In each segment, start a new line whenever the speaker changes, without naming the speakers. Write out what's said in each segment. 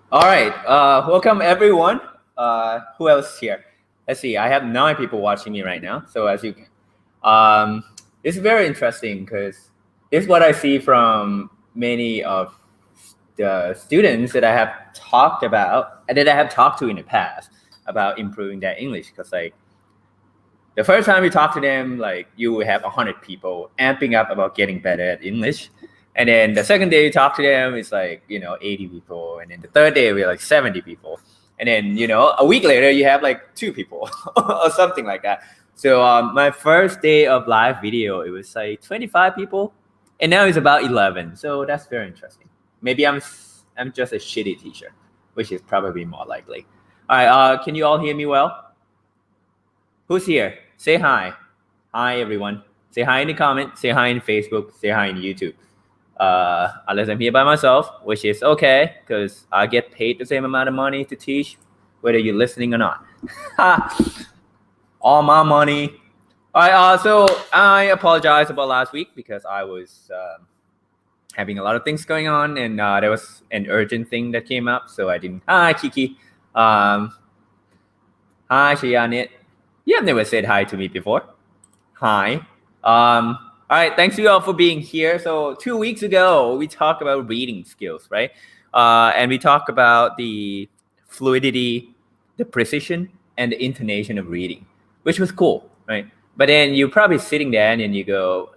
All right. Welcome everyone. Who else here? Let's see. I have 9 people watching me right now. So as you can, it's very interesting because it's what I see from many of the students that I have talked about and that I have talked to in the past about improving their English. Because like the first time you talk to them, like you will have 100 people amping up about getting better at English. And then the second day you talk to them, it's like, 80 people. And then the third day, we're like 70 people. And then, a week later, you have like 2 people or something like that. So my first day of live video, it was like 25 people. And now it's about 11. So that's very interesting. Maybe I'm just a shitty teacher, which is probably more likely. All right. Can you all hear me well? Who's here? Say hi. Hi, everyone. Say hi in the comment. Say hi in Facebook. Say hi in YouTube. Unless I'm here by myself, which is okay because I get paid the same amount of money to teach, whether you're listening or not. All my money. All right. So I apologize about last week because I was having a lot of things going on, and there was an urgent thing that came up, so I didn't. Hi, Kiki. Hi, Shianit. You have never said hi to me before. Hi. All right, thanks to you all for being here. So 2 weeks ago, we talked about reading skills, right? And we talked about the fluidity, the precision, and the intonation of reading, which was cool, right? But then you're probably sitting there and you go,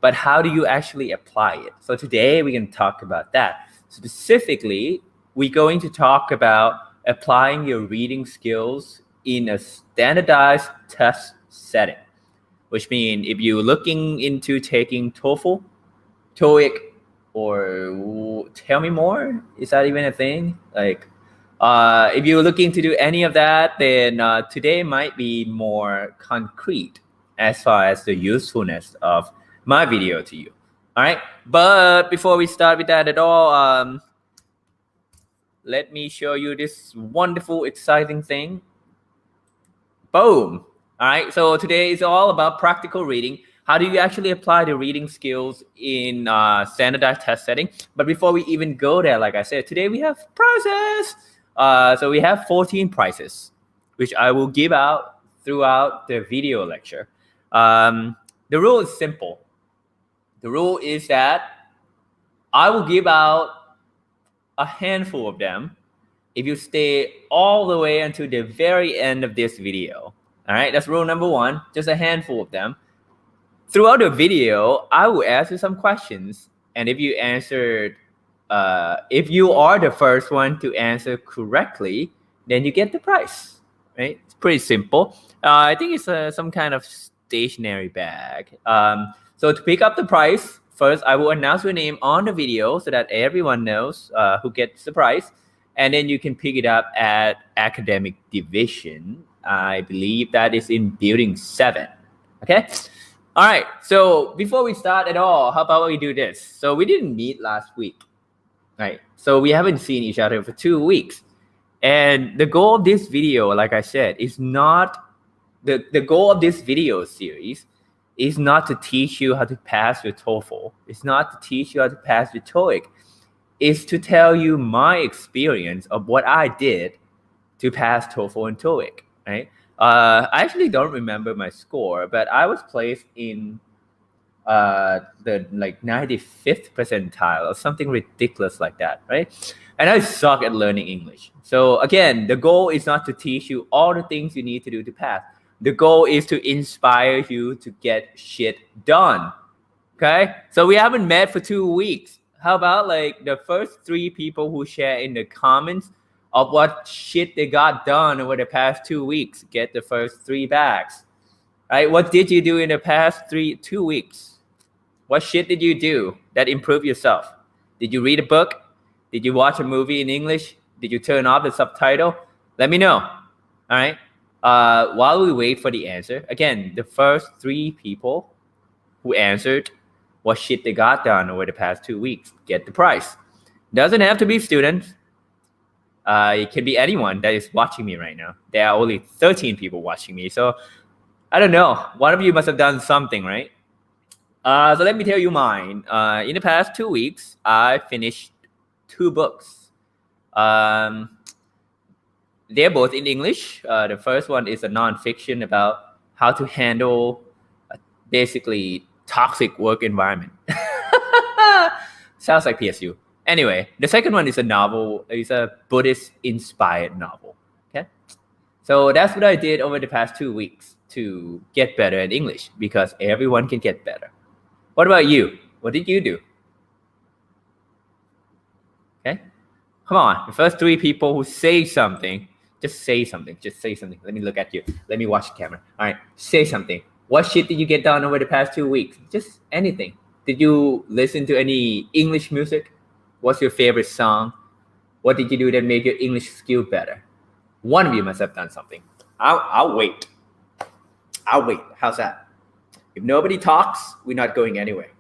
but how do you actually apply it? So today we're going to talk about that. Specifically, we're going to talk about applying your reading skills in a standardized test setting. Which means if you're looking into taking Toefl, TOEIC, or tell me more, is that even a thing? Like, if you're looking to do any of that, then today might be more concrete as far as the usefulness of my video to you. All right, but before we start with that at all, let me show you this wonderful, exciting thing. Boom. All right, so today is all about practical reading. How do you actually apply the reading skills in standardized test setting? But before we even go there, like I said, today we have prizes. So we have 14 prizes, which I will give out throughout the video lecture. The rule is simple. The rule is that I will give out a handful of them if you stay all the way until the very end of this video. All right, that's rule number 1, just a handful of them. Throughout the video, I will ask you some questions. And if you answered, if you are the first one to answer correctly, then you get the prize, right? It's pretty simple. I think it's some kind of stationery bag. So to pick up the prize, first I will announce your name on the video so that everyone knows who gets the prize. And then you can pick it up at academic division. I believe that is in building 7. Okay. All right. So before we start at all, how about we do this? So we didn't meet last week, right? So we haven't seen each other for 2 weeks. And the goal of this video, like I said, is not the goal of this video series is not to teach you how to pass your TOEFL. It's not to teach you how to pass your TOEIC. It's to tell you my experience of what I did to pass TOEFL and TOEIC. Right? I actually don't remember my score, but I was placed in the like 95th percentile or something ridiculous like that, right? And I suck at learning English. So again, the goal is not to teach you all the things you need to do to pass. The goal is to inspire you to get shit done. Okay? So we haven't met for 2 weeks. How about like the first 3 people who share in the comments of what shit they got done over the past 2 weeks get the first 3 bags, right? What did you do in the past 2 weeks? What shit did you do that improved yourself? Did you read a book? Did you watch a movie in English? Did you turn off the subtitle? Let me know. All right. While we wait for the answer, again, the first 3 people who answered what shit they got done over the past 2 weeks get the prize. Doesn't have to be students. It can be anyone that is watching me right now. There are only 13 people watching me. So I don't know. One of you must have done something, right? So let me tell you mine. In the past 2 weeks, I finished 2 books. They're both in English. The first one is a non-fiction about how to handle basically toxic work environment. Sounds like PSU. Anyway, the second one is a novel. It's a Buddhist-inspired novel. Okay, so that's what I did over the past 2 weeks to get better at English because everyone can get better. What about you? What did you do? Okay, come on. The first 3 people who say something, just say something. Just say something. Let me look at you. Let me watch the camera. All right, say something. What shit did you get done over the past 2 weeks? Just anything. Did you listen to any English music? What's your favorite song? What did you do that made your English skill better? One of you must have done something. I'll wait. I'll wait. How's that? If nobody talks, we're not going anywhere.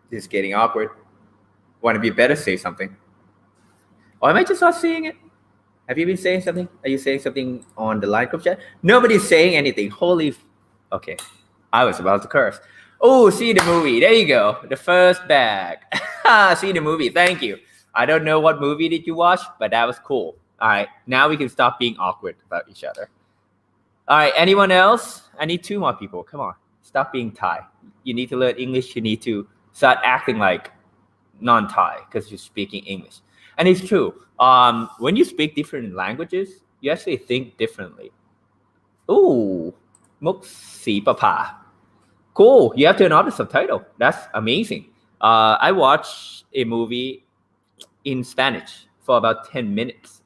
This is getting awkward. Want to be better? Say something. Or am I just not seeing it? Have you been saying something? Are you saying something on the line group chat? Nobody's saying anything. Okay. I was about to curse. Oh, see the movie. There you go. The first bag. See the movie. Thank you. I don't know what movie did you watch, but that was cool. All right. Now we can stop being awkward about each other. All right. Anyone else? I need 2 more people. Come on. Stop being Thai. You need to learn English. You need to start acting like non-Thai because you're speaking English. And it's true. When you speak different languages, you actually think differently. Ooh, Muk Si Papa. Cool. You have to turn off the subtitle. That's amazing. I watched a movie in Spanish for about 10 minutes.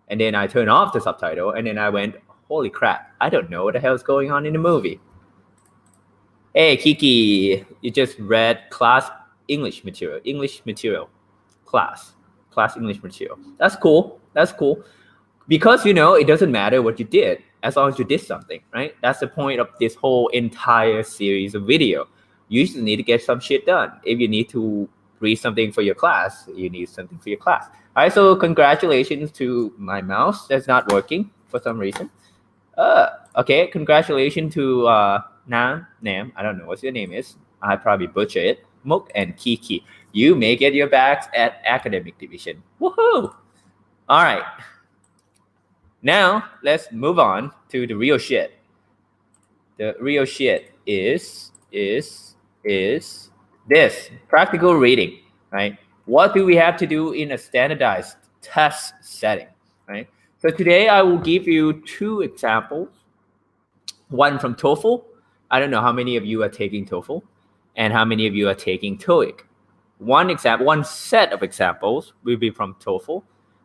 And then I turned off the subtitle. And then I went, holy crap. I don't know what the hell is going on in the movie. Hey, Kiki. You just read class English material. Class English material. That's cool. Because, it doesn't matter what you did as long as you did something, right? That's the point of this whole entire series of video. You just need to get some shit done. If you need to read something for your class, you need something for your class. All right, so congratulations to my mouse that's not working for some reason. Okay, congratulations to Nam, I don't know what your name is. I probably butcher it. Muk and Kiki. You may get your bags at academic division. Woohoo! All right. Now, let's move on to the real shit. The real shit is this practical reading, right? What do we have to do in a standardized test setting, right? So today I will give you 2 examples. One from Toefl. I don't know how many of you are taking Toefl and how many of you are taking TOEIC. One set of examples will be from Toefl.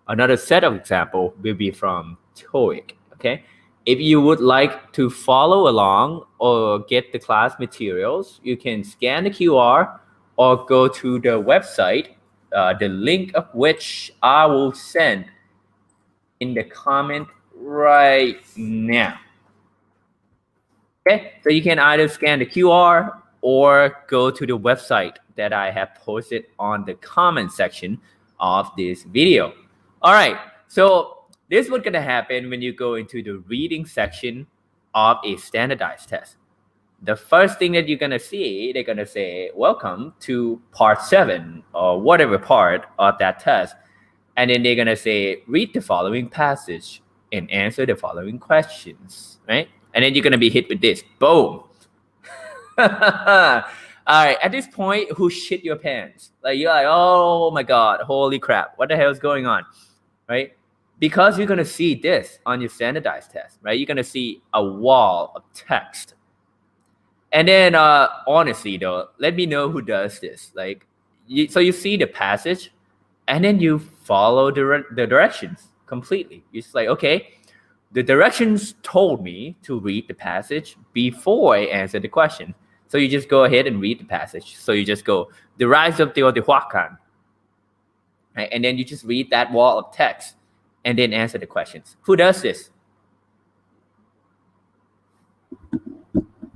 Another set of example will be from TOEIC. Okay. If you would like to follow along or get the class materials, you can scan the QR or go to the website, the link of which I will send in the comment right now. Okay, so you can either scan the QR or go to the website that I have posted on the comment section of this video. All right, so this is what's going to happen when you go into the reading section of a standardized test. The first thing that you're going to see, they're going to say, welcome to part 7 or whatever part of that test. And then they're going to say, read the following passage and answer the following questions, right? And then you're going to be hit with this. Boom. All right. At this point, who shit your pants? Like, you're like, oh my God, holy crap. What the hell is going on? Right? Because you're going to see this on your standardized test, right? You're going to see a wall of text. And then, honestly, though, let me know who does this. Like, so you see the passage, and then you follow the directions completely. You're just like, okay, the directions told me to read the passage before I answer the question. So you just go ahead and read the passage. So you just go, the rise of Teotihuacan. Right? And then you just read that wall of text and then answer the questions. Who does this?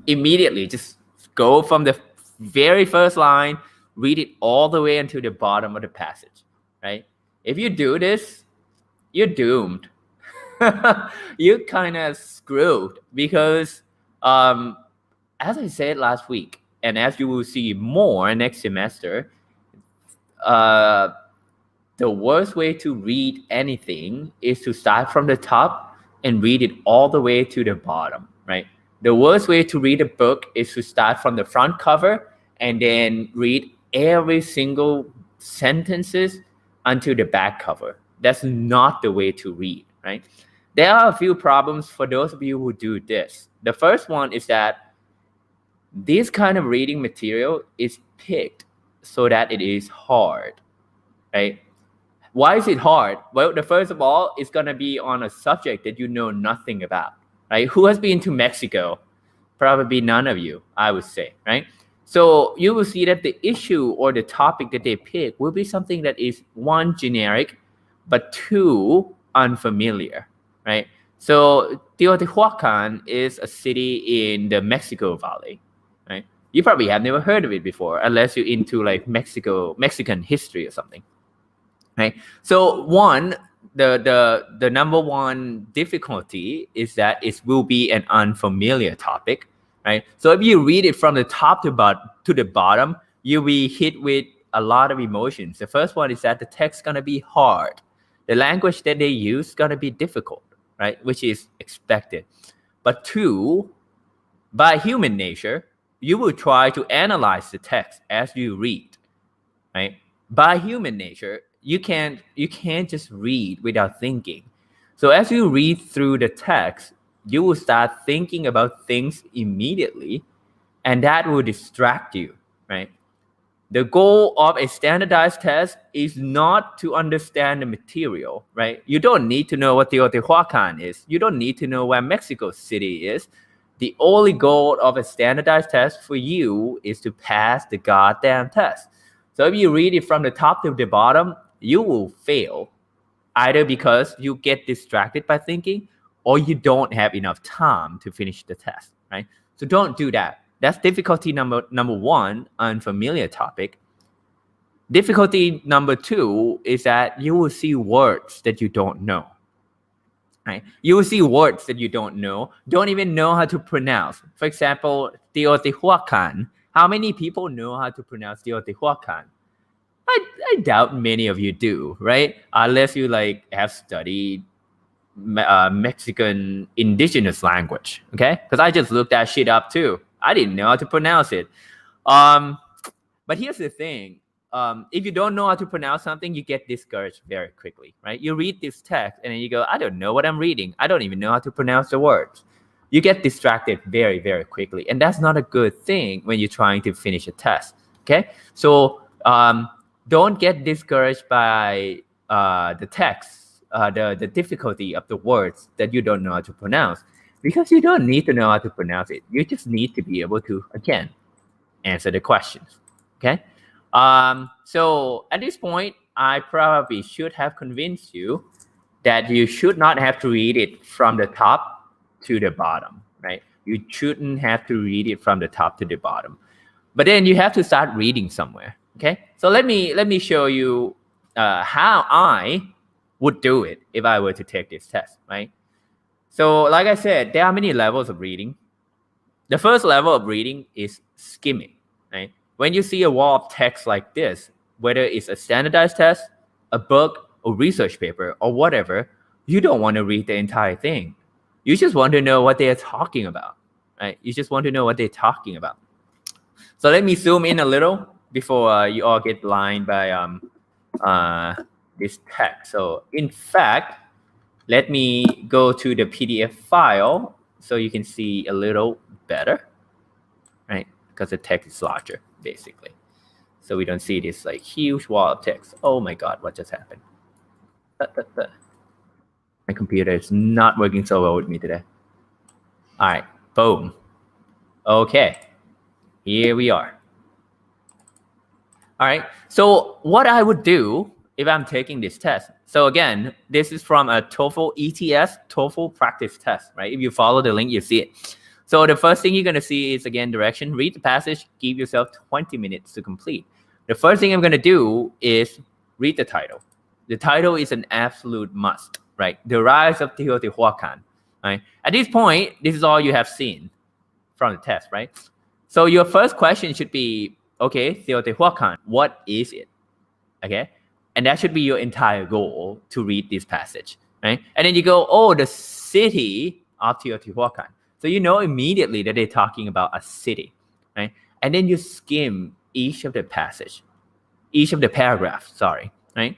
Immediately, just go from the very first line, read it all the way until the bottom of the passage, right? If you do this, you're doomed. You're kind of screwed because, as I said last week, and as you will see more next semester, the worst way to read anything is to start from the top and read it all the way to the bottom, right? The worst way to read a book is to start from the front cover and then read every single sentences until the back cover. That's not the way to read, right? There are a few problems for those of you who do this. The first one is that this kind of reading material is picked so that it is hard, right? Why is it hard? Well, the first of all, it's going to be on a subject that you know nothing about, right? Who has been to Mexico? Probably none of you, I would say, right? So you will see that the issue or the topic that they pick will be something that is one, generic, but two, unfamiliar, right? So Teotihuacan is a city in the Mexico Valley, right? You probably have never heard of it before, unless you're into like Mexican history or something, right? So one, the number one difficulty is that it will be an unfamiliar topic, right? So if you read it from the top to the bottom, you'll be hit with a lot of emotions. The first one is that the text is gonna be hard. The language that they use is gonna be difficult, right? Which is expected. But two, by human nature, you will try to analyze the text as you read, right? By human nature, you can't just read without thinking. So as you read through the text, you will start thinking about things immediately, and that will distract you, right? The goal of a standardized test is not to understand the material, right? You don't need to know what Teotihuacan is. You don't need to know where Mexico City is. The only goal of a standardized test for you is to pass the goddamn test. So if you read it from the top to the bottom, you will fail, either because you get distracted by thinking or you don't have enough time to finish the test, right? So don't do that. That's difficulty number one, unfamiliar topic. Difficulty number two is that you will see words that you don't know, right? You will see words that you don't even know how to pronounce. For example, Teotihuacan. How many people know how to pronounce Teotihuacan? I doubt many of you do, right? Unless you like have studied Mexican indigenous language, okay? Because I just looked that shit up too. I didn't know how to pronounce it. But here's the thing. If you don't know how to pronounce something, you get discouraged very quickly, right? You read this text and then you go, I don't know what I'm reading. I don't even know how to pronounce the words. You get distracted very, very quickly. And that's not a good thing when you're trying to finish a test, okay? So don't get discouraged by the text, the difficulty of the words that you don't know how to pronounce, because you don't need to know how to pronounce it. You just need to be able to, again, answer the questions, okay? So at this point, I probably should have convinced you that you should not have to read it from the top to the bottom, right? You shouldn't have to read it from the top to the bottom. But then you have to start reading somewhere, okay? So let me show you how I would do it if I were to take this test, right? So like I said, there are many levels of reading. The first level of reading is skimming, right? When you see a wall of text like this, whether it's a standardized test, a book, a research paper, or whatever, you don't want to read the entire thing. You just want to know what they're talking about, right? You just want to know what they're talking about. So let me zoom in a little before you all get blind by this text. So in fact, let me go to the PDF file so you can see a little better, right? Because the text is larger, basically. So we don't see this like huge wall of text. Oh my God, what just happened? My computer is not working so well with me today. All right, boom. Okay, here we are. All right, so what I would do if I'm taking this test. So again, this is from a Toefl ETS, Toefl practice test, right? If you follow the link, you see it. So the first thing you're gonna see is, again, direction. Read the passage, give yourself 20 minutes to complete. The first thing I'm gonna do is read the title. The title is an absolute must, right? The Rise of Teotihuacan, right? At this point, this is all you have seen from the test, right? So your first question should be, okay, Teotihuacan, what is it? Okay, and that should be your entire goal to read this passage, right? And then you go, oh, the city of Teotihuacan. So you know immediately that they're talking about a city, right? And then you skim each of the passage, each of the paragraphs, sorry, right?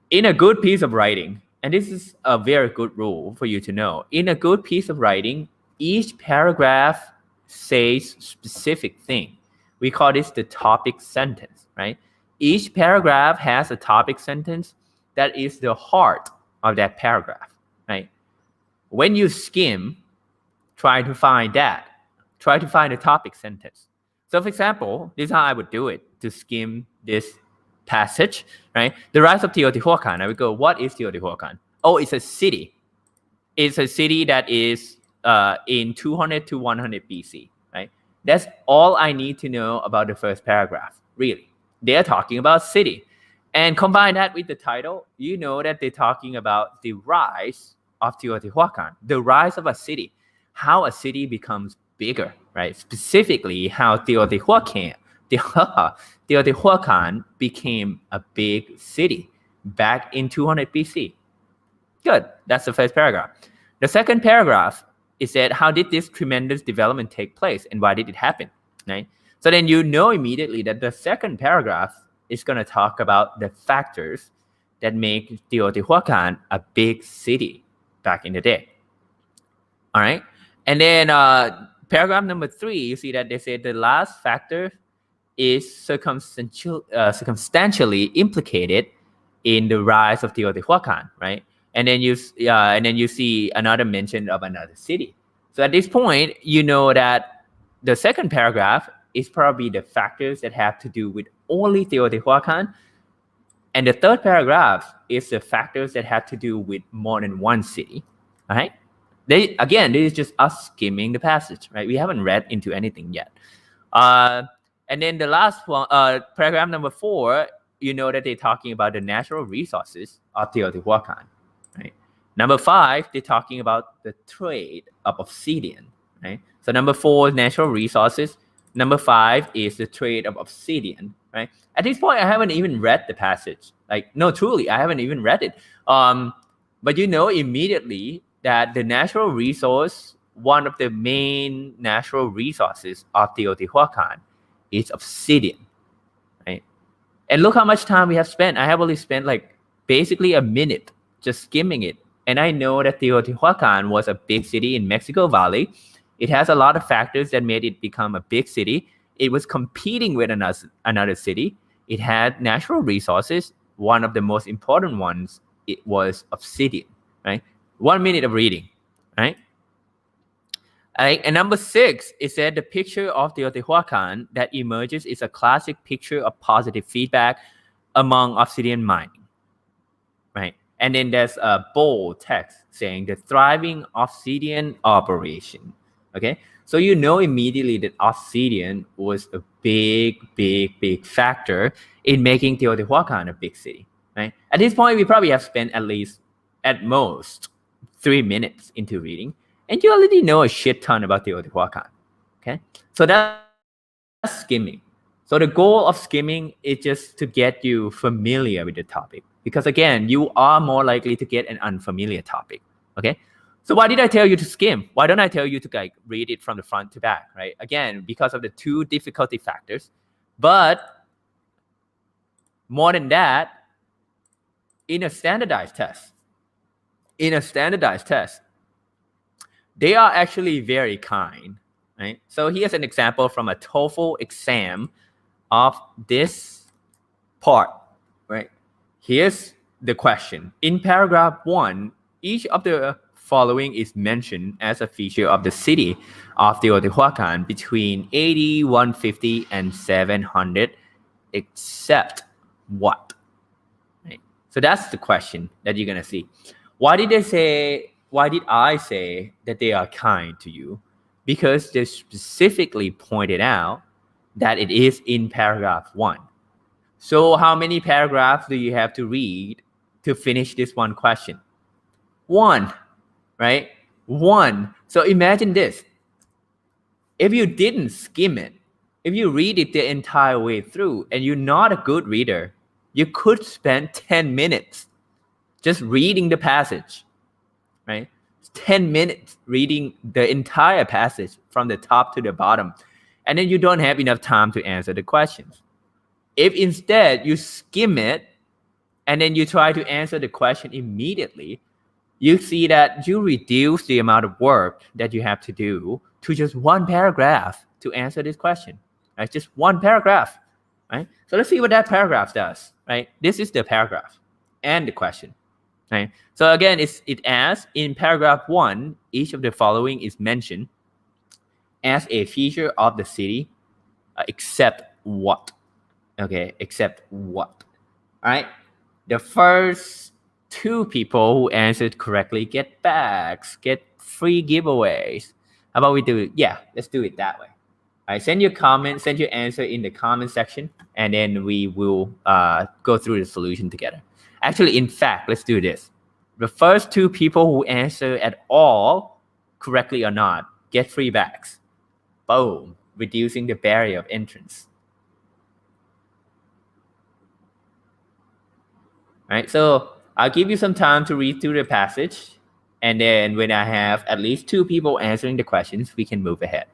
In a good piece of writing, and this is a very good rule for you to know, in a good piece of writing, each paragraph says specific thing. We call this the topic sentence, right? Each paragraph has a topic sentence that is the heart of that paragraph, right? When you skim, try to find that. Try to find a topic sentence. So for example, this is how I would do it to skim this passage, right? The rise of Teotihuacan. I would go, what is Teotihuacan? Oh, it's a city. It's a city that is in 200 to 100 BC, right? That's all I need to know about the first paragraph, really. They're talking about city. And combine that with the title, you know that they're talking about the rise of Teotihuacan, the rise of a city, how a city becomes bigger, right? Specifically, how Teotihuacan became a big city back in 200 BC. Good. That's the first paragraph. The second paragraph is that how did this tremendous development take place and why did it happen, right? So then you know immediately that the second paragraph is going to talk about the factors that make Teotihuacan a big city back in the day. All right. And then paragraph number 3, you see that they say the last factor is circumstantially implicated in the rise of Teotihuacan, right? And then you see another mention of another city. So at this point, you know that the second paragraph is probably the factors that have to do with only Teotihuacan, and the third paragraph is the factors that have to do with more than one city. All right. This is just us skimming the passage, right? We haven't read into anything yet. And then the last one, paragraph number 4, you know that they're talking about the natural resources of Teotihuacan, right? Number 5, they're talking about the trade of obsidian, right? So number 4 is natural resources. Number 5 is the trade of obsidian, right? At this point, I haven't even read the passage. No, truly, I haven't even read it. But you know immediately that the natural resource, one of the main natural resources of Teotihuacan is obsidian, right? And look how much time we have spent. I have only spent basically a minute just skimming it. And I know that Teotihuacan was a big city in Mexico Valley. It has a lot of factors that made it become a big city. It was competing with another city. It had natural resources. One of the most important ones, it was obsidian, right? 1 minute of reading, right? And number 6 is that the picture of Teotihuacan that emerges is a classic picture of positive feedback among obsidian mining, right? And then there's a bold text saying the thriving obsidian operation. Okay, so you know immediately that obsidian was a big factor in making Teotihuacan a big city, right? At this point, we probably have spent at most 3 minutes into reading, and you already know a shit ton about Teotihuacan. Okay, so that's skimming. So the goal of skimming is just to get you familiar with the topic, because again, you are more likely to get an unfamiliar topic. Okay. So why did I tell you to skim? Why don't I tell you to read it from the front to back, right? Again, because of the 2 difficulty factors. But more than that, in a standardized test, they are actually very kind, right? So here's an example from a Toefl exam of this part, right? Here's the question. In paragraph 1, each of the following is mentioned as a feature of the city of Teotihuacan between 80, 150, and 700, except what? Right? So that's the question that you're going to see. Why did I say that they are kind to you? Because they specifically pointed out that it is in paragraph 1. So how many paragraphs do you have to read to finish this one question? 1. Right? 1. So imagine this. If you didn't skim it, if you read it the entire way through and you're not a good reader, you could spend 10 minutes just reading the passage, right? 10 minutes reading the entire passage from the top to the bottom, and then you don't have enough time to answer the questions. If instead you skim it and then you try to answer the question immediately, you see that you reduce the amount of work that you have to do to just one paragraph to answer this question, right? Just one paragraph, right? So let's see what that paragraph does, right? This is the paragraph and the question, right? So again, it asks, in paragraph 1, each of the following is mentioned as a feature of the city, except what? Okay, except what? All right. The first 2 people who answered correctly get bags, get free giveaways. How about we do it? Yeah, let's do it that way. All right, send your comment, send your answer in the comment section, and then we will go through the solution together. Actually, in fact, let's do this. The first 2 people who answer at all, correctly or not, get free bags. Boom, reducing the barrier of entrance. Right, so I'll give you some time to read through the passage, and then when I have at least 2 people answering the questions, we can move ahead.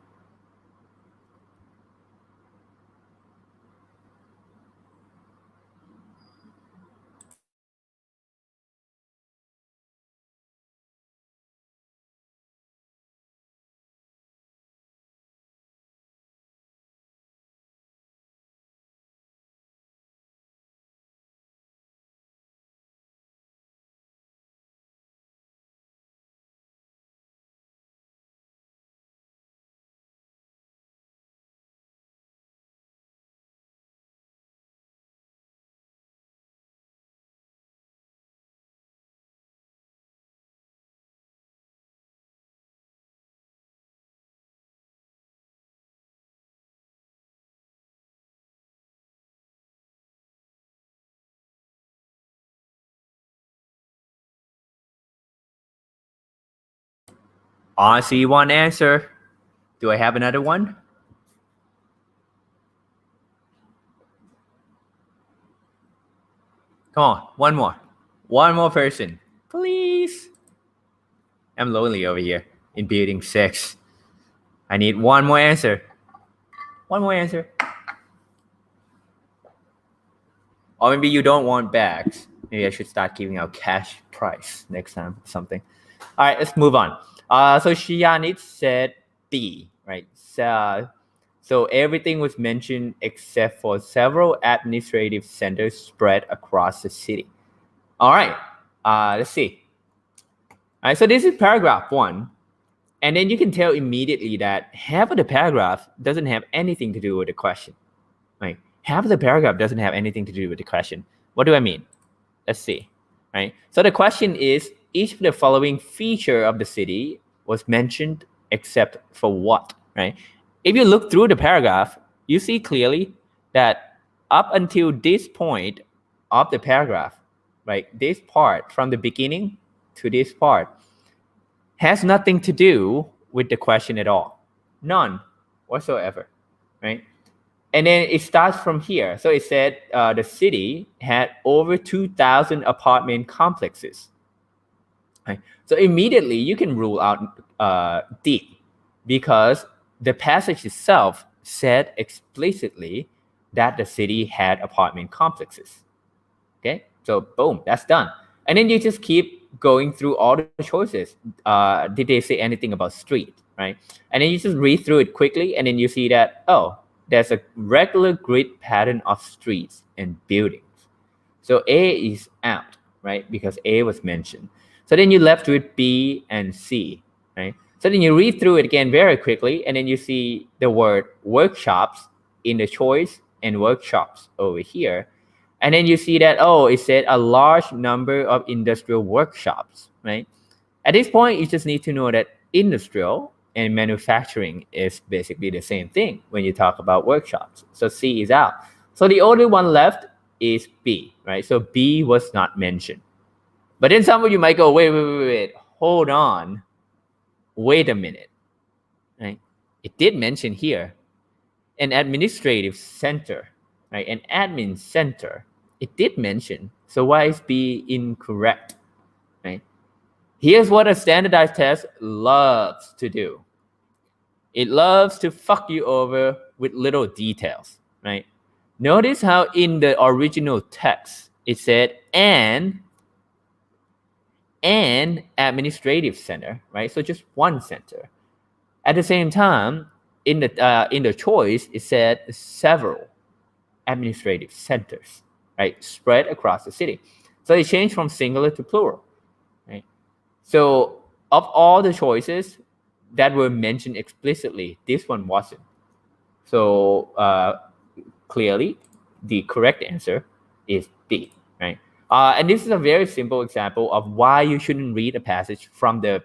I see one answer. Do I have another one? Come on, one more. One more person. Please. I'm lonely over here in building 6. I need one more answer. One more answer. Or maybe you don't want bags. Maybe I should start giving out cash price next time, something. All right, let's move on. So Shianit said B, right? So everything was mentioned except for several administrative centers spread across the city. All right, let's see. All right, so this is paragraph 1. And then you can tell immediately that half of the paragraph doesn't have anything to do with the question. Right? Half of the paragraph doesn't have anything to do with the question. What do I mean? Let's see. Right? So the question is, each of the following feature of the city was mentioned except for what? Right? If you look through the paragraph, you see clearly that up until this point of the paragraph, right, this part from the beginning to this part has nothing to do with the question at all. None whatsoever, right? And then it starts from here. So it said the city had over 2,000 apartment complexes. Right? So immediately you can rule out D, because the passage itself said explicitly that the city had apartment complexes. Okay, so boom, that's done. And then you just keep going through all the choices. Did they say anything about street, right? And then you just read through it quickly, and then you see that, oh, there's a regular grid pattern of streets and buildings. So A is out, right? Because A was mentioned. So then you're left with B and C, right? So then you read through it again very quickly, and then you see the word workshops in the choice and workshops over here. And then you see that, oh, it said a large number of industrial workshops, right? At this point, you just need to know that industrial and manufacturing is basically the same thing when you talk about workshops. So C is out. So the only one left is B, right? So B was not mentioned. But then some of you might go, wait, hold on. Wait a minute, right? It did mention here an administrative center, right? An admin center. It did mention. So why is B incorrect, right? Here's what a standardized test loves to do. It loves to fuck you over with little details, right? Notice how in the original text, it said an administrative center, right? So just one center. At the same time, in the choice, it said several administrative centers, right? Spread across the city. So it changed from singular to plural, right? So of all the choices that were mentioned explicitly, this one wasn't. So clearly, the correct answer is B, right? And this is a very simple example of why you shouldn't read a passage from the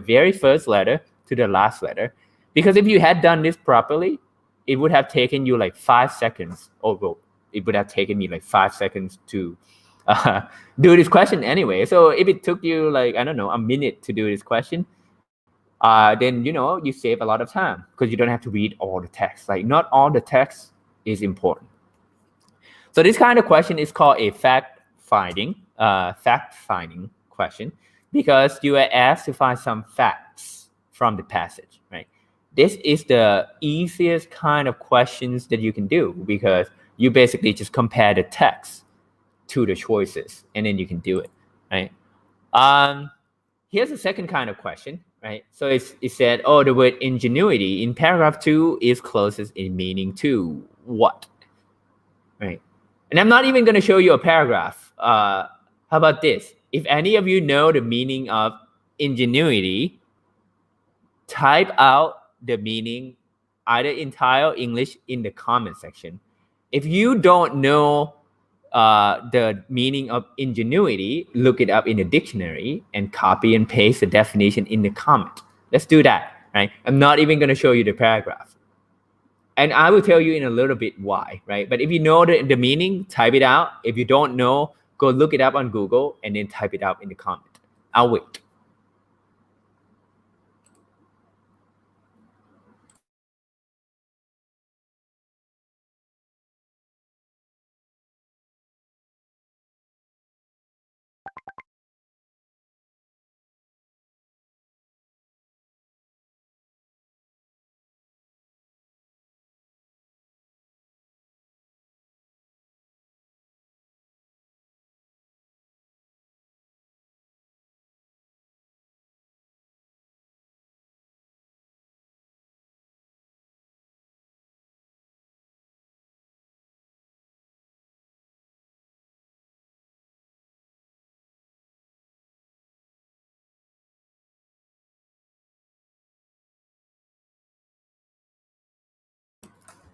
very first letter to the last letter, because if you had done this properly, it would have taken you like 5 seconds. It would have taken me like 5 seconds to do this question anyway. So if it took you like, I don't know, a minute to do this question, then you save a lot of time because you don't have to read all the text. Like not all the text is important. So this kind of question is called a fact-finding question, because you are asked to find some facts from the passage, right? This is the easiest kind of questions that you can do, because you basically just compare the text to the choices and then you can do it, right? Here's the second kind of question, right? So it said, the word ingenuity in paragraph 2 is closest in meaning to what, right? And I'm not even going to show you a paragraph. How about this? If any of you know the meaning of ingenuity, type out the meaning either in Thai or English in the comment section. If you don't know the meaning of ingenuity, look it up in the dictionary and copy and paste the definition in the comment. Let's do that, right? I'm not even going to show you the paragraph. And I will tell you in a little bit why, right? But if you know the meaning, type it out. If you don't know, go look it up on Google and then type it out in the comment. I'll wait.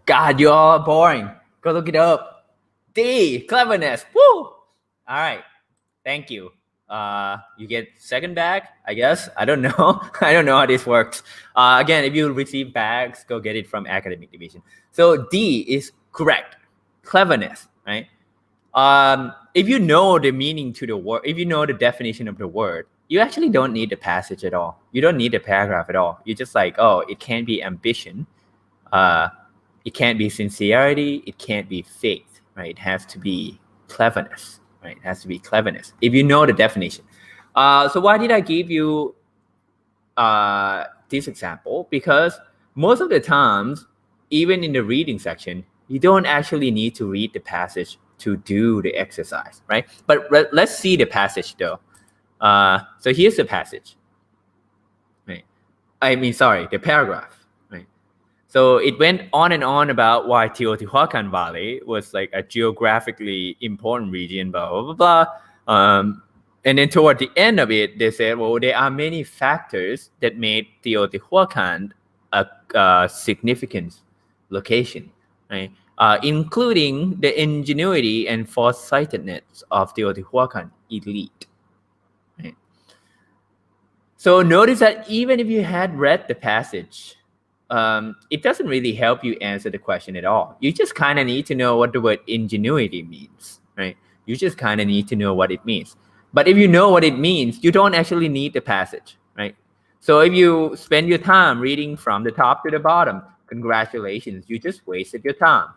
God, you're all boring. Go look it up. D, cleverness. Woo! All right. Thank you. You get second bag, I guess. I don't know. I don't know how this works. Again, if you receive bags, go get it from academic division. So D is correct. Cleverness, right? If you know the meaning to the word, if you know the definition of the word, you actually don't need the passage at all. You don't need the paragraph at all. You're just like, it can't be ambition. It can't be sincerity. It can't be faith, right? It has to be cleverness, right? It has to be cleverness. If you know the definition. So why did I give you this example? Because most of the times, even in the reading section, you don't actually need to read the passage to do the exercise, right? But let's see the passage though. So here's the passage, right? The paragraph. So it went on and on about why Teotihuacan Valley was like a geographically important region, blah, blah, blah, blah. And then toward the end of it, they said, well, there are many factors that made Teotihuacan a significant location, right? Including the ingenuity and foresightedness of Teotihuacan elite. Right? So notice that even if you had read the passage, it doesn't really help you answer the question at all. You just kind of need to know what the word ingenuity means, right? You just kind of need to know what it means. But if you know what it means, you don't actually need the passage, right? So if you spend your time reading from the top to the bottom, congratulations, you just wasted your time.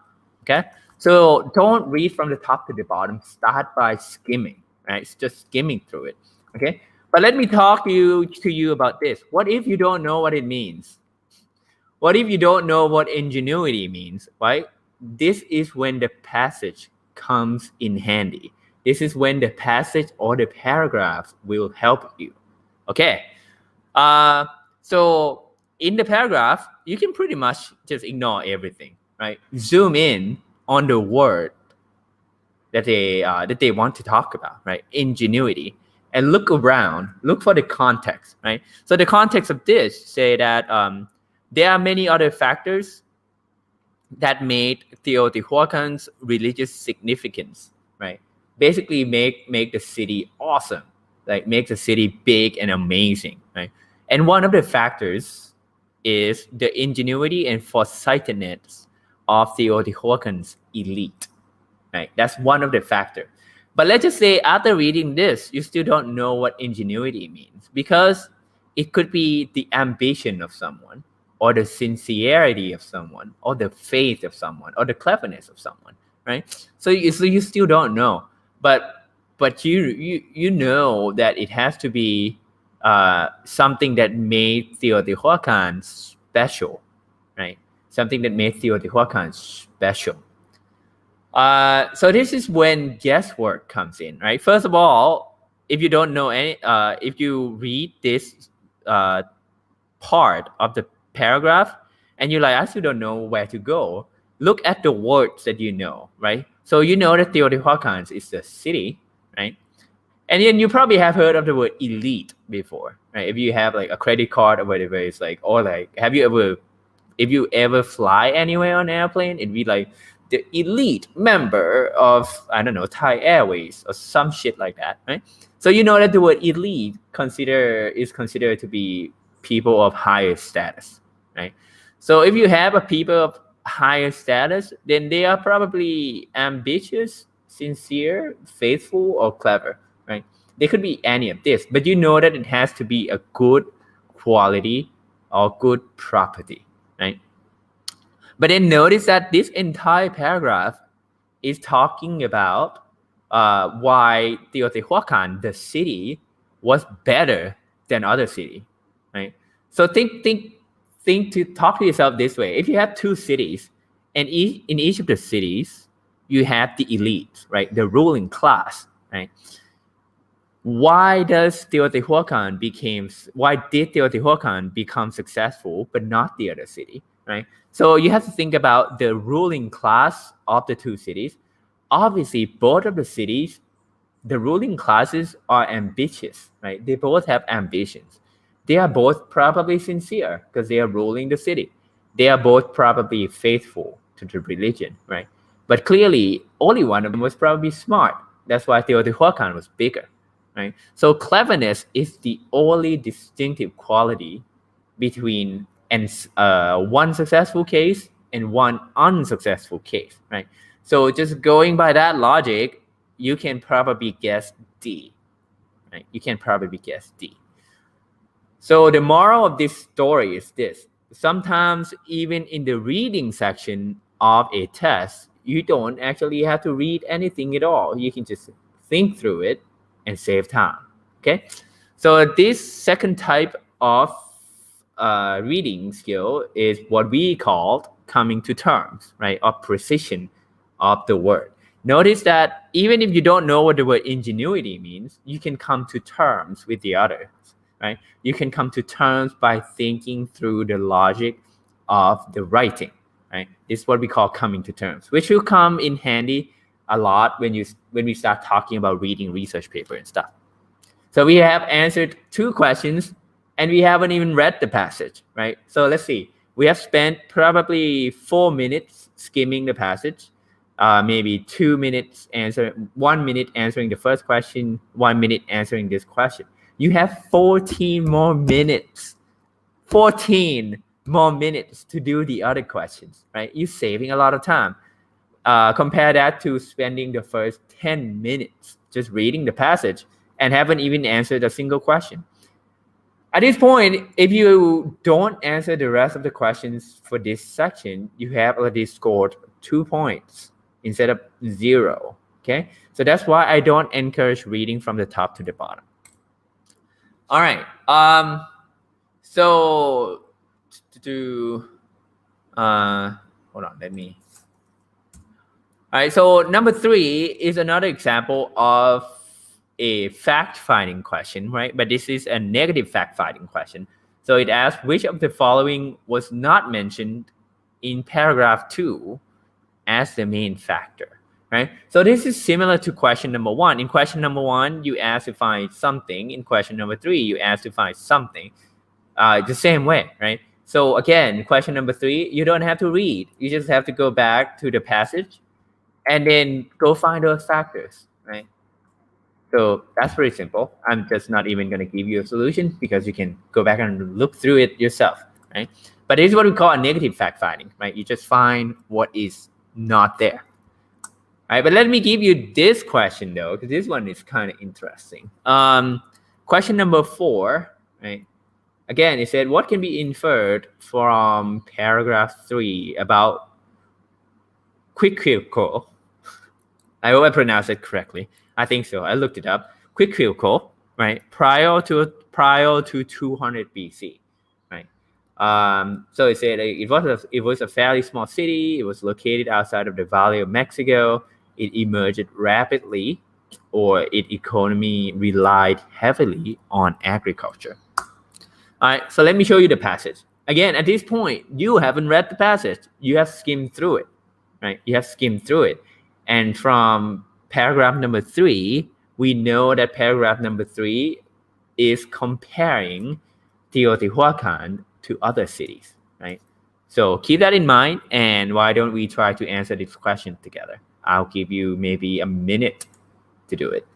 Okay? So don't read from the top to the bottom. Start by skimming, right? It's just skimming through it. Okay? But let me talk to you about this. What if you don't know what it means? What if you don't know what ingenuity means, right? This is when the passage comes in handy. This is when the passage or the paragraph will help you. Okay. So in the paragraph, you can pretty much just ignore everything, right? Zoom in on the word that they want to talk about, right? Ingenuity, and look around, look for the context, right? So the context of this say that there are many other factors that made Teotihuacan's religious significance, right? Basically, make the city awesome, like make the city big and amazing, right? And one of the factors is the ingenuity and foresightedness of Teotihuacan's elite, right? That's one of the factors. But let's just say after reading this, you still don't know what ingenuity means, because it could be the ambition of someone, or the sincerity of someone, or the faith of someone, or the cleverness of someone, right? So you still don't know, but you know that it has to be something that made Teotihuacan special, right? Something that made Teotihuacan special. So this is when guesswork comes in, right? First of all, if you don't know any, if you read this part of the paragraph and you're like, I still don't know where to go, look at the words that you know, right? So you know that Teotihuacan is the city, right? And then you probably have heard of the word elite before, right? If you have like a credit card or whatever, it's like, or like, if you ever fly anywhere on an airplane, it'd be like the elite member of, I don't know, Thai Airways or some shit like that, right? So you know that the word elite is considered to be people of higher status, right? So if you have a people of higher status, then they are probably ambitious, sincere, faithful, or clever, right? They could be any of this, but you know that it has to be a good quality or good property, right? But then notice that this entire paragraph is talking about why Teotihuacan, the city, was better than other city, right? So think to talk to yourself this way. If you have two cities, and in each of the cities, you have the elite, right? The ruling class, right? Why did Teotihuacan become successful, but not the other city, right? So you have to think about the ruling class of the two cities. Obviously, both of the cities, the ruling classes are ambitious, right? They both have ambitions. They are both probably sincere because they are ruling the city. They are both probably faithful to the religion, right? But clearly, only one of them was probably smart. That's why Teotihuacan was bigger, right? So cleverness is the only distinctive quality between one successful case and one unsuccessful case, right? So just going by that logic, you can probably guess D, right? You can probably guess D. So the moral of this story is this: sometimes even in the reading section of a test, you don't actually have to read anything at all. You can just think through it and save time. Okay, so this second type of reading skill is what we call coming to terms, right? Or precision of the word. Notice that even if you don't know what the word ingenuity means, you can come to terms with the others, right? You can come to terms by thinking through the logic of the writing, right? It's what we call coming to terms, which will come in handy a lot when we start talking about reading research paper and stuff. So we have answered 2 questions and we haven't even read the passage, right? So let's see. We have spent probably 4 minutes skimming the passage, maybe 2 minutes 1 minute answering the first question, 1 minute answering this question. You have 14 more minutes. 14 more minutes to do the other questions, right? You're saving a lot of time. Compare that to spending the first 10 minutes just reading the passage and haven't even answered a single question. At this point, if you don't answer the rest of the questions for this section, you have already scored 2 points instead of 0. Okay, so that's why I don't encourage reading from the top to the bottom. All right. So hold on. Let me. All right. So number 3 is another example of a fact-finding question, right? But this is a negative fact-finding question. So it asks which of the following was not mentioned in paragraph 2 as the main factor, right? So this is similar to question number 1. In question number 1, you ask to find something. In question number 3, you ask to find something. The same way, right? So again, question number 3, you don't have to read. You just have to go back to the passage and then go find those factors, right? So that's pretty simple. I'm just not even going to give you a solution because you can go back and look through it yourself, right? But this is what we call a negative fact finding, right? You just find what is not there. All right, but let me give you this question though, because this one is kind of interesting. Question number 4, right? Again, it said, what can be inferred from paragraph 3 about Quetzalcoatl? I hope I pronounced it correctly. I think so. I looked it up. Quetzalcoatl, right? Prior to 200 BC, right? So it said it was a fairly small city. It was located outside of the Valley of Mexico. It emerged rapidly, or its economy relied heavily on agriculture. All right. So let me show you the passage. Again, at this point, you haven't read the passage. You have skimmed through it, right? You have skimmed through it. And from paragraph number 3, we know that paragraph number 3 is comparing Teotihuacan to other cities, right? So keep that in mind, and why don't we try to answer this question together? I'll give you maybe a minute to do it.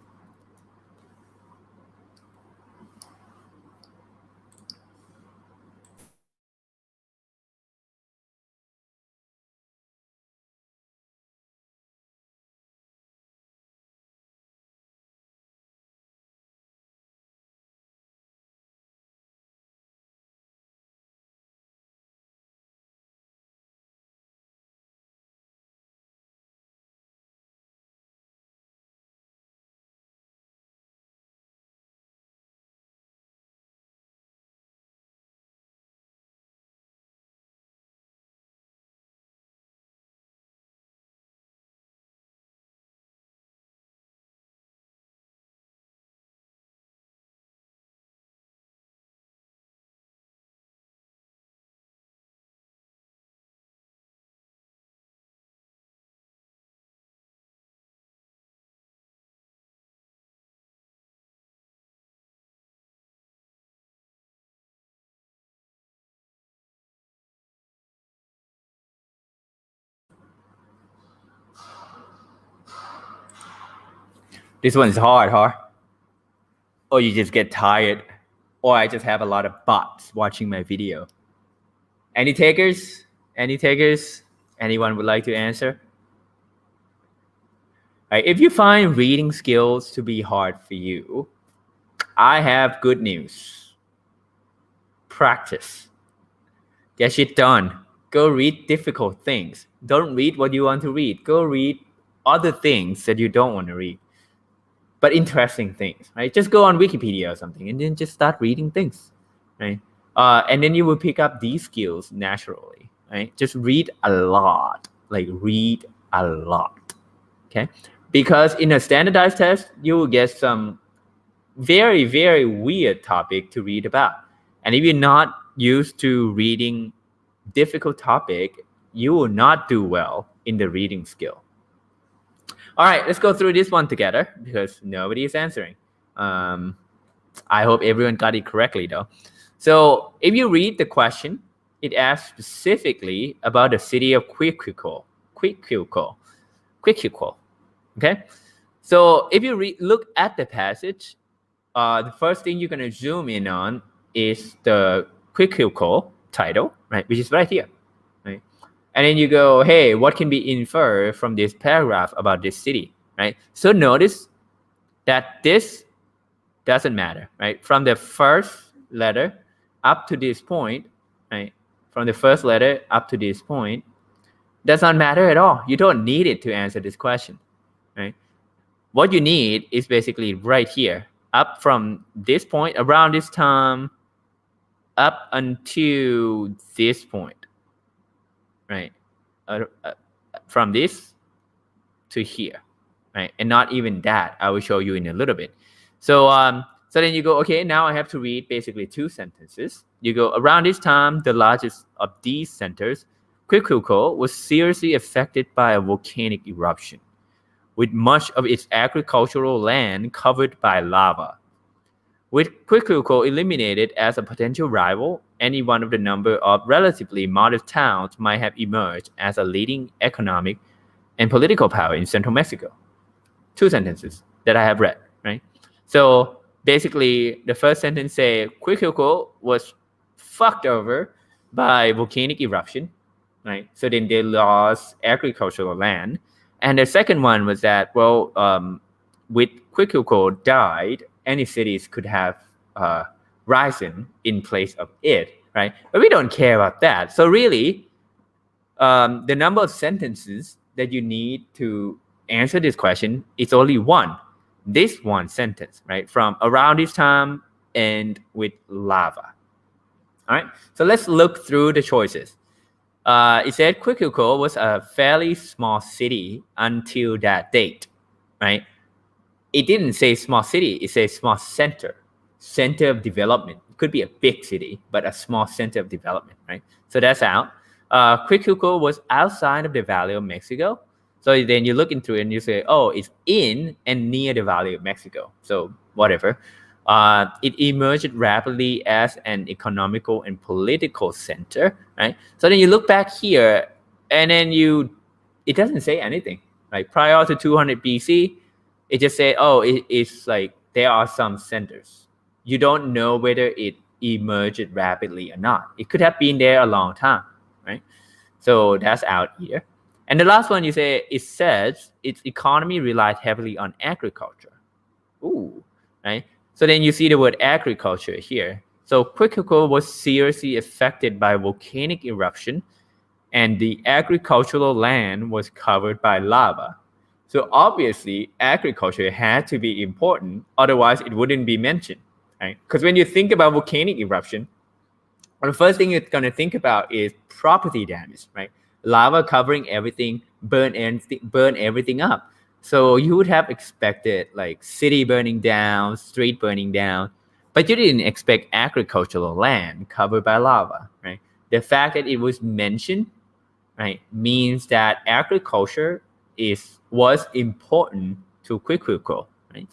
This one is hard, huh? Or you just get tired, or I just have a lot of bots watching my video. Any takers? Any takers? Anyone would like to answer? Right, if you find reading skills to be hard for you, I have good news. Practice. Get shit done. Go read difficult things. Don't read what you want to read. Go read other things that you don't want to read, but interesting things, right? Just go on Wikipedia or something and then just start reading things, right? And then you will pick up these skills naturally, right? Just read a lot, like read a lot, okay? Because in a standardized test, you will get some very, very weird topic to read about. And if you're not used to reading difficult topic, you will not do well in the reading skill. All right, let's go through this one together because nobody is answering. I hope everyone got it correctly though. So if you read the question, it asks specifically about the city of Quetzalcoatl. Okay, so if you look at the passage, the first thing you're going to zoom in on is the Quetzalcoatl title, right, which is right here, right? And then you go, hey, what can be inferred from this paragraph about this city, right? So notice that this doesn't matter, right? From the first letter up to this point, right? From the first letter up to this point, does not matter at all. You don't need it to answer this question, right? What you need is basically right here, up from this point, around this time, up until this point, right? From this to here, right? And not even that. I will show you in a little bit. So so then you go, okay, now I have to read basically 2 sentences. You go, around this time, the largest of these centers, Quiquilco, was seriously affected by a volcanic eruption, with much of its agricultural land covered by lava. With Quiquilco eliminated as a potential rival, any one of the number of relatively modest towns might have emerged as a leading economic and political power in central Mexico. 2 sentences that I have read, right? So basically, the first sentence say Quiquilco was fucked over by volcanic eruption, right? So then they lost agricultural land. And the second one was that, well, with Quiquilco died, any cities could have risen in place of it, right? But we don't care about that. So really, the number of sentences that you need to answer this question is only one. This one sentence, right? From around this time and with lava. All right. So let's look through the choices. It said Quiquilco was a fairly small city until that date, right? It didn't say small city. It says small center of development. It could be a big city, but a small center of development, right? So that's out. Quiquilco was outside of the Valley of Mexico. So then you look into it and you say, oh, it's in and near the Valley of Mexico. So whatever. It emerged rapidly as an economical and political center, right? So then you look back here and then it doesn't say anything. Like prior to 200 BC, it just say, oh, it's like there are some centers. You don't know whether it emerged rapidly or not. It could have been there a long time, right? So that's out here. And the last one you say, it says its economy relied heavily on agriculture. Ooh, right? So then you see the word agriculture here. So Quiquilco was seriously affected by volcanic eruption, and the agricultural land was covered by lava. So obviously, agriculture had to be important, otherwise it wouldn't be mentioned, right? Because when you think about volcanic eruption, the first thing you're going to think about is property damage, right? Lava covering everything, burn everything up. So you would have expected like city burning down, street burning down, but you didn't expect agricultural land covered by lava, right? The fact that it was mentioned, right, means that agriculture was important to Quiquilco, right?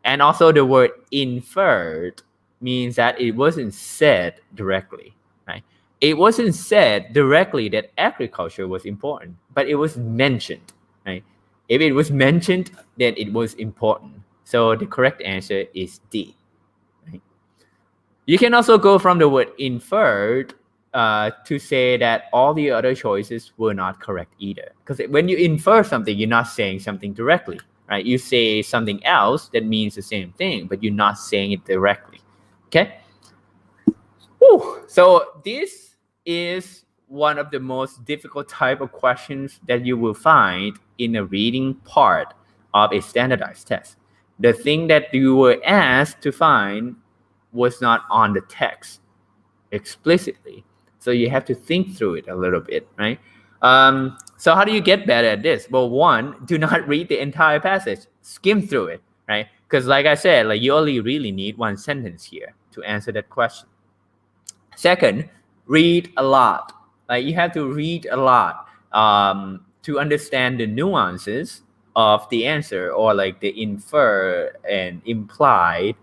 And also the word inferred means that it wasn't said directly, right? It wasn't said directly that agriculture was important, but it was mentioned, right? If it was mentioned, then it was important. So the correct answer is D. Right? You can also go from the word inferred to say that all the other choices were not correct either. Because when you infer something, you're not saying something directly, right? You say something else that means the same thing, but you're not saying it directly. Okay? Whew. So this is one of the most difficult type of questions that you will find in a reading part of a standardized test. The thing that you were asked to find was not on the text explicitly. So you have to think through it a little bit, right? So how do you get better at this? Well, one, do not read the entire passage. Skim through it, right? Because like I said, like you only really need one sentence here to answer that question. Second, read a lot. Like you have to read a lot to understand the nuances of the answer, or like the infer and implied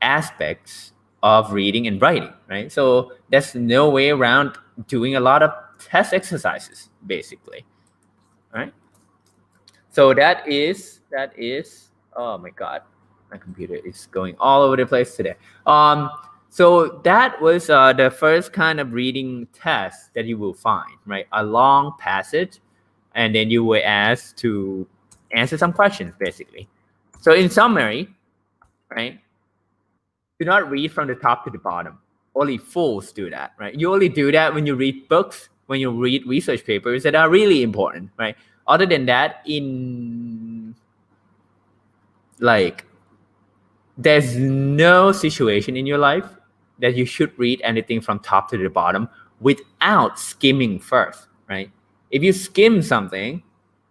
aspects of reading and writing, right? So there's no way around doing a lot of test exercises, basically, right? So that is, oh my God, my computer is going all over the place today. So that was the first kind of reading test that you will find, right? A long passage, and then you were asked to answer some questions, basically. So in summary, right? do not read from the top to the bottom. Only fools do that, right? You only do that when you read books, when you read research papers that are really important, right? Other than that, there's no situation in your life that you should read anything from top to the bottom without skimming first, right? If you skim something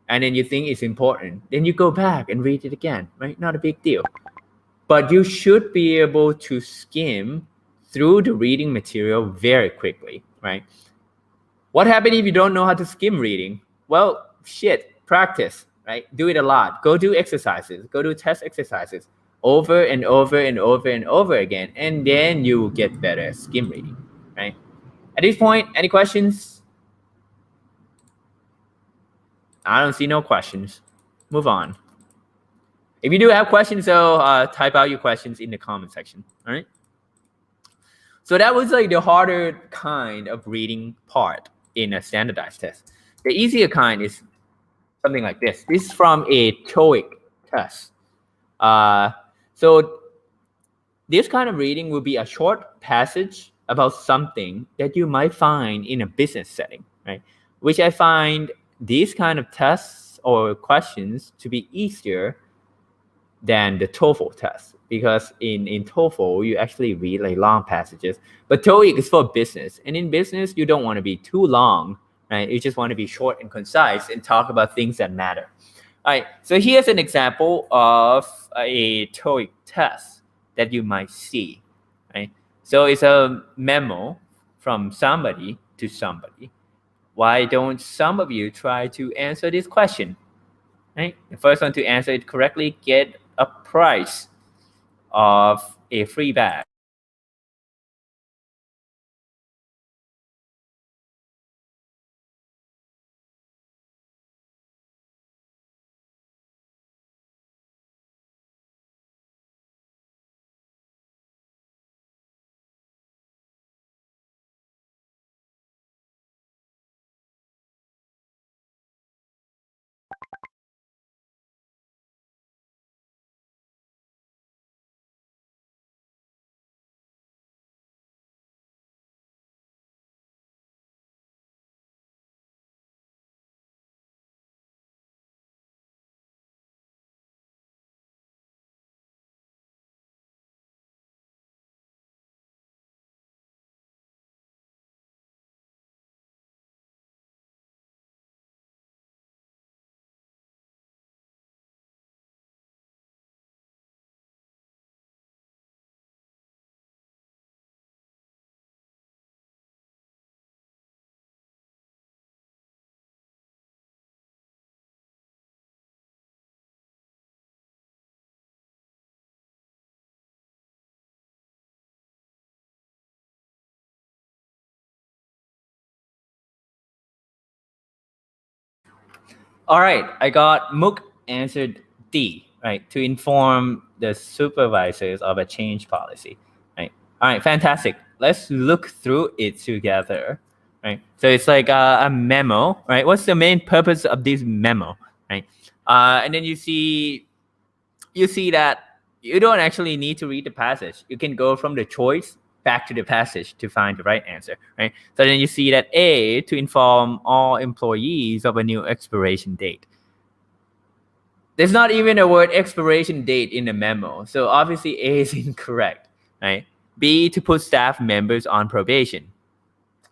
and then you think it's important, then you go back and read it again, right? Not a big deal. But you should be able to skim through the reading material very quickly, right? What happens if you don't know how to skim reading? Well, practice, right? Do it a lot. Go do exercises. Go do test exercises over and over and over and over again, and then you will get better at skim reading, right? At this point, any questions? I don't see no questions. Move on. If you do have questions, though, type out your questions in the comment section, all right? So that was like the harder kind of reading part in a standardized test. The easier kind is something like this. This is from a TOEIC test. So this kind of reading will be a short passage about something that you might find in a business setting, right? Which I find these kind of tests or questions to be easier than the TOEFL test, because in TOEFL you actually read like long passages, but TOEIC is for business, and in business you don't want to be too long, right? You just want to be short and concise and talk about things that matter. All right, so here's an example of a TOEIC test that you might see, right? So it's a memo from somebody to somebody. Why don't some of you try to answer this question, right? The first one to answer it correctly get a prize of a free bag. All right, I got Mook answered D, right, to inform the supervisors of a change policy, right? All right, fantastic. Let's look through it together, right? So it's like a memo, right? What's the main purpose of this memo, right? And then you see that you don't actually need to read the passage. You can go from the choice back to the passage to find the right answer, right? So then you see that A, to inform all employees of a new expiration date. There's not even a word expiration date in the memo, so obviously A is incorrect, right? B, to put staff members on probation.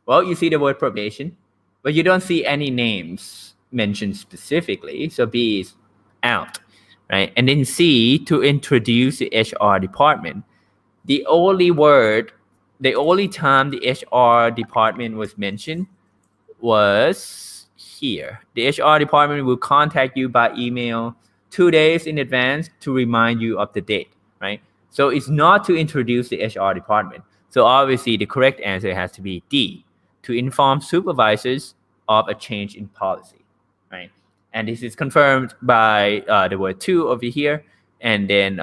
Well, you see the word probation, but you don't see any names mentioned specifically, so B is out, right? And then C, to introduce the HR department. The only time the HR department was mentioned was here. The HR department will contact you by email 2 days in advance to remind you of the date, right? So it's not to introduce the HR department. So obviously the correct answer has to be D, to inform supervisors of a change in policy, right? And this is confirmed by the word to over here, and then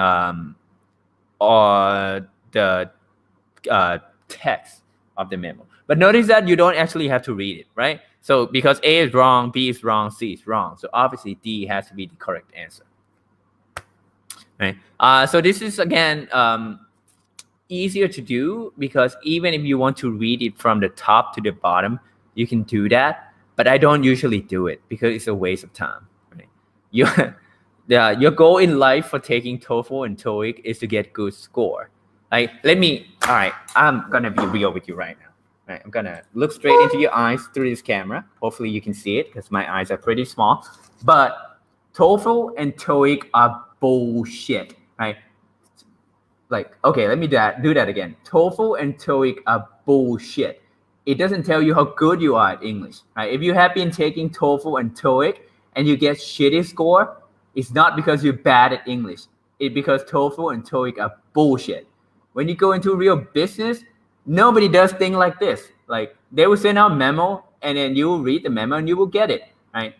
the text of the memo. But notice that you don't actually have to read it, right? So because A is wrong, B is wrong, C is wrong. So obviously D has to be the correct answer, right? So this is again easier to do because even if you want to read it from the top to the bottom, you can do that. But I don't usually do it because it's a waste of time. Right? Your goal in life for taking TOEFL and TOEIC is to get good score. All right, I'm gonna be real with you right now. Right, I'm gonna look straight into your eyes through this camera. Hopefully you can see it because my eyes are pretty small. But TOEFL and TOEIC are bullshit, right? Like, okay, let me do that again. TOEFL and TOEIC are bullshit. It doesn't tell you how good you are at English, right? If you have been taking TOEFL and TOEIC and you get shitty score, it's not because you're bad at English. It's because TOEFL and TOEIC are bullshit. When you go into real business, nobody does things like this. Like, they will send out a memo and then you will read the memo and you will get it, right?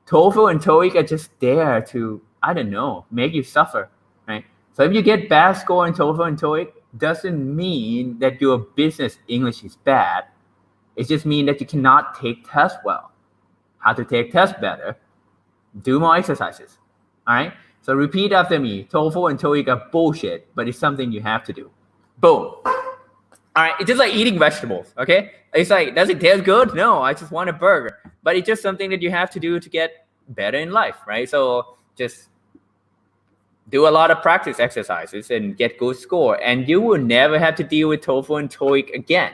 TOEFL and TOEIC are just there to, I don't know, make you suffer, right? So if you get bad score in TOEFL and TOEIC, doesn't mean that your business English is bad. It just means that you cannot take tests well. How to take tests better? Do more exercises. All right? So repeat after me. TOEFL and TOEIC are bullshit, but it's something you have to do. Boom. All right, it's just like eating vegetables, okay? It's like, does it taste good? No, I just want a burger. But it's just something that you have to do to get better in life, right? So just do a lot of practice exercises and get good score. And you will never have to deal with TOEFL and TOEIC again,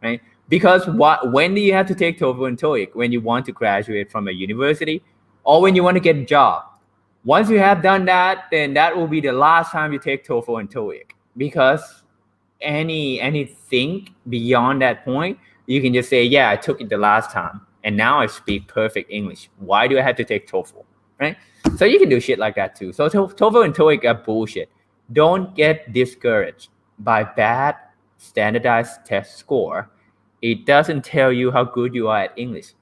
right? Because when do you have to take TOEFL and TOEIC? When you want to graduate from a university or when you want to get a job. Once you have done that, then that will be the last time you take TOEFL and TOEIC. Because anything beyond that point, you can just say, yeah, I took it the last time and now I speak perfect English. Why do I have to take TOEFL, right? So you can do shit like that too. So TOEFL and TOEIC are bullshit. Don't get discouraged by bad standardized test score. It doesn't tell you how good you are at English.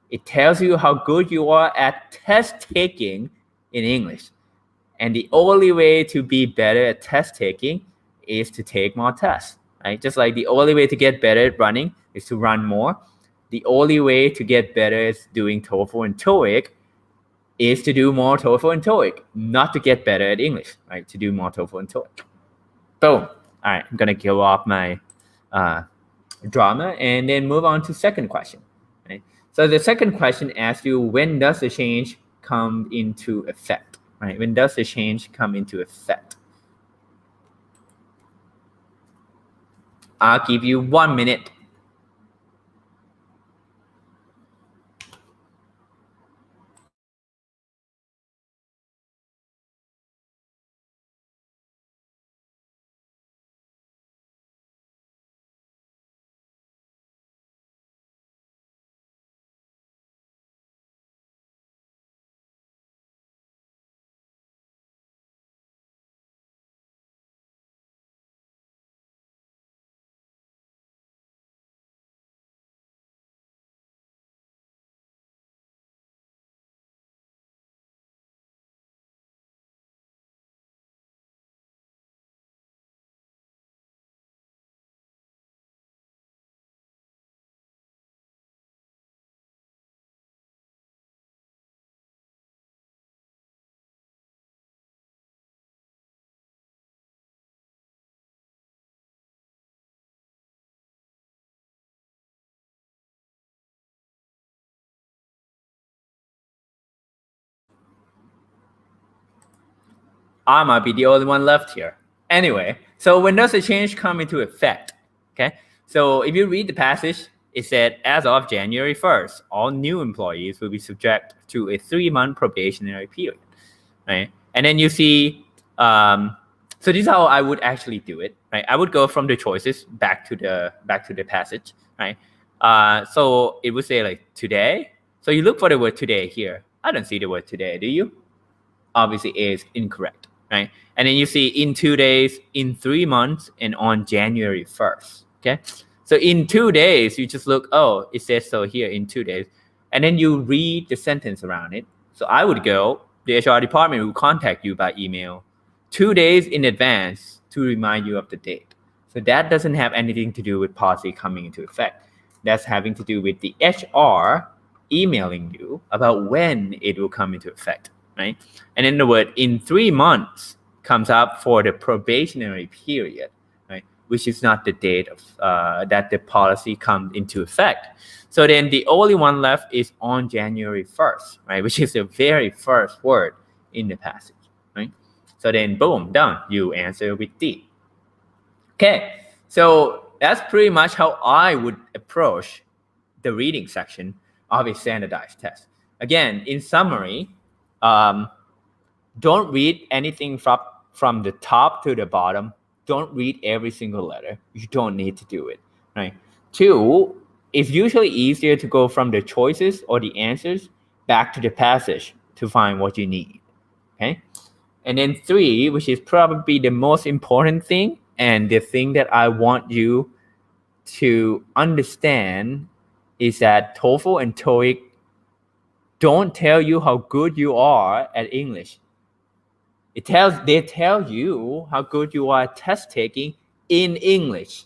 It tells you how good you are at test taking in English. And the only way to be better at test taking is to take more tests, right? Just like the only way to get better at running is to run more. The only way to get better at doing TOEFL and TOEIC is to do more TOEFL and TOEIC, not to get better at English, right? To do more TOEFL and TOEIC. Boom. All right, I'm gonna kill off my drama and then move on to second question. Right? So the second question asks you, when does the change come into effect? Right? When does the change come into effect? I'll give you 1 minute. I might be the only one left here. Anyway, so when does the change come into effect? Okay, so if you read the passage, it said, as of January 1st, all new employees will be subject to a 3-month probationary period, right? And then you see, so this is how I would actually do it, right? I would go from the choices back to the passage, right? So it would say like today. So you look for the word today here. I don't see the word today, do you? Obviously A is incorrect, right? And then you see in 2 days, in 3 months, and on January 1st, okay? So in 2 days, you just look, oh, it says so here in 2 days. And then you read the sentence around it. So I would go, the HR department will contact you by email 2 days in advance to remind you of the date. So that doesn't have anything to do with policy coming into effect. That's having to do with the HR emailing you about when it will come into effect, right? And then the word in 3 months comes up for the probationary period, right? which is not the date of that the policy comes into effect. So then the only one left is on January 1st, right? Which is the very first word in the passage, right? So then boom, done. You answer with D. Okay, so that's pretty much how I would approach the reading section of a standardized test. Again, in summary, don't read anything from the top to the bottom. Don't read every single letter. You don't need to do it, right? 2, it's usually easier to go from the choices or the answers back to the passage to find what you need, okay? And then 3, which is probably the most important thing and the thing that I want you to understand, is that TOEFL and TOEIC don't tell you how good you are at English. They tell you how good you are at test taking in English,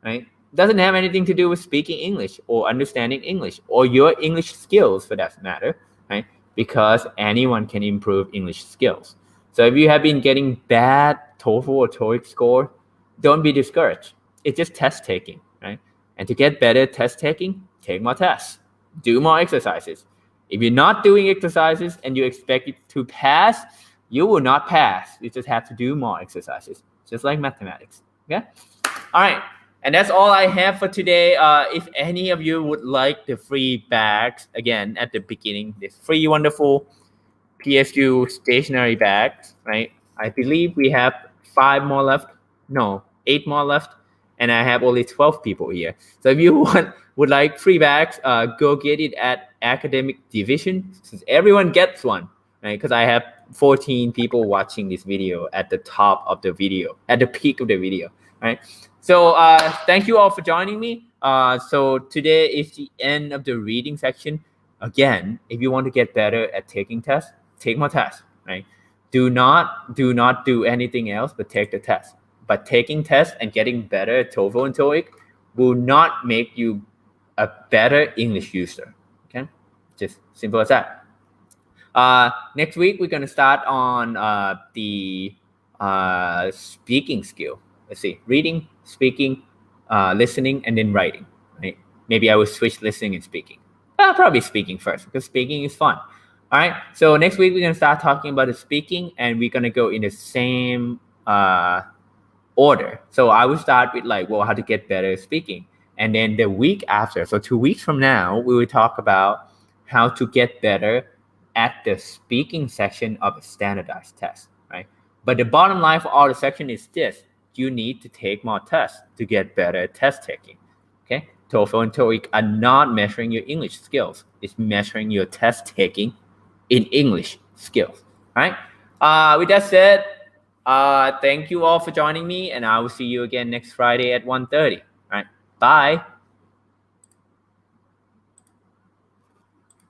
right? Doesn't have anything to do with speaking English or understanding English or your English skills for that matter, right? Because anyone can improve English skills. So if you have been getting bad TOEFL or TOEIC score, don't be discouraged. It's just test taking, right? And to get better at test taking, take more tests, do more exercises. If you're not doing exercises and you expect it to pass, you will not pass. You just have to do more exercises, just like mathematics, okay? All right, and that's all I have for today. If any of you would like the free bags, again, at the beginning, this free, wonderful PSU stationery bags, right? I believe we have 5 more left. No, 8 more left. And I have only 12 people here. So if you would like free bags, go get it at academic division, since everyone gets one, right? Because I have 14 people watching this video at the top of the video, at the peak of the video, right? So thank you all for joining me. So today is the end of the reading section. Again, if you want to get better at taking tests, take more tests, right? Do not do anything else but take the test. But taking tests and getting better at TOEFL and TOEIC will not make you a better English user, okay? Just simple as that. Next week, we're going to start on the speaking skill. Let's see, reading, speaking, listening, and then writing, right? Maybe I will switch listening and speaking. Probably speaking first, because speaking is fun. All right, so next week, we're going to start talking about the speaking, and we're going to go in the same order. So I will start with how to get better at speaking. And then the week after, so 2 weeks from now, we will talk about how to get better at the speaking section of a standardized test, right? But the bottom line for all the section is this: you need to take more tests to get better at test taking, okay? TOEFL and TOEIC are not measuring your English skills. It's measuring your test taking in English skills, right? With that said, thank you all for joining me, and I will see you again next Friday at 1:30. All right, bye.